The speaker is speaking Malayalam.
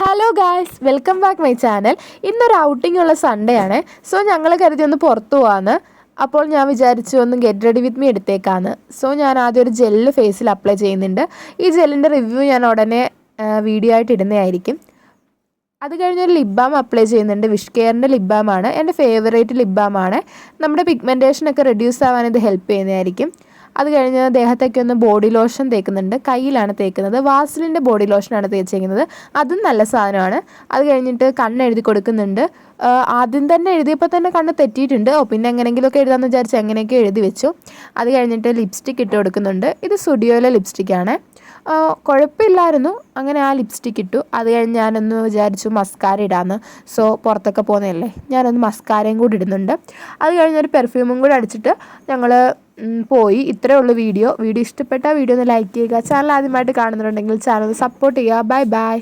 Hello guys, welcome back my channel. ഇന്നൊരു ഔട്ടിംഗ് ഉള്ള സൺഡേ ആണ്. സോ ഞങ്ങൾ കരുതി ഒന്ന് പുറത്തു പോകാമെന്ന്. അപ്പോൾ ഞാൻ വിചാരിച്ചു ഒന്ന് ഗെറ്റ് റെഡി വിത്ത് മീ എടുത്തേക്കാന്ന്. സോ ഞാൻ ആദ്യം ഒരു ജെല്ല് ഫേസിൽ അപ്ലൈ ചെയ്യുന്നുണ്ട്. ഈ ജെല്ലിൻ്റെ റിവ്യൂ ഞാൻ ഉടനെ വീഡിയോ ആയിട്ട് ഇടുന്നതായിരിക്കും. അത് കഴിഞ്ഞൊരു ലിപ് ബാം അപ്ലൈ ചെയ്യുന്നുണ്ട്. വിഷ് കെയറിൻ്റെ ലിപ് ബാമാണ് എൻ്റെ ഫേവറേറ്റ് ലിപ് ബാമാണ്. നമ്മുടെ പിഗ്മെൻറ്റേഷനൊക്കെ റെഡ്യൂസ് ആവാൻ ഇത് ഹെൽപ്പ് ചെയ്യുന്നതായിരിക്കും. അത് കഴിഞ്ഞ് ദേഹത്തേക്ക് ഒന്ന് ബോഡി ലോഷൻ തേക്കുന്നുണ്ട്. കയ്യിലാണ് തേക്കുന്നത്. വാസലിൻ്റെ ബോഡി ലോഷനാണ് തേച്ചിരിക്കുന്നത്. അതും നല്ല സാധനമാണ്. അത് കഴിഞ്ഞിട്ട് കണ്ണ് എഴുതി കൊടുക്കുന്നുണ്ട്. ആദ്യം തന്നെ എഴുതിയപ്പോൾ തന്നെ കണ്ണ് തെറ്റിയിട്ടുണ്ട്. പിന്നെ എങ്ങനെയെങ്കിലുമൊക്കെ എഴുതാമെന്ന് വിചാരിച്ച് എങ്ങനെയൊക്കെ എഴുതി വെച്ചു. അത് കഴിഞ്ഞിട്ട് ലിപ്സ്റ്റിക്ക് ഇട്ട് കൊടുക്കുന്നുണ്ട്. ഇത് സ്റ്റുഡിയോയിലെ ലിപ്സ്റ്റിക്കാണ്. കുഴപ്പമില്ലായിരുന്നു. അങ്ങനെ ആ ലിപ്സ്റ്റിക്ക് ഇട്ടു. അത് കഴിഞ്ഞ് ഞാനൊന്ന് വിചാരിച്ചു മസ്കാര ഇടാമെന്ന്. സോ പുറത്തൊക്കെ പോകുന്നതല്ലേ, ഞാനൊന്ന് മസ്കാരയും കൂടി ഇടുന്നുണ്ട്. അത് കഴിഞ്ഞൊരു പെർഫ്യൂമും കൂടി അടിച്ചിട്ട് ഞങ്ങൾ പോയി. ഇത്രയേ ഉള്ളൂ വീഡിയോ. ഇഷ്ടപ്പെട്ട വീഡിയോ ഒന്ന് ലൈക്ക് ചെയ്യുക. ചാനൽ ആദ്യമായിട്ട് കാണുന്നുണ്ടെങ്കിൽ ചാനൽ സപ്പോർട്ട് ചെയ്യുക. Bye bye.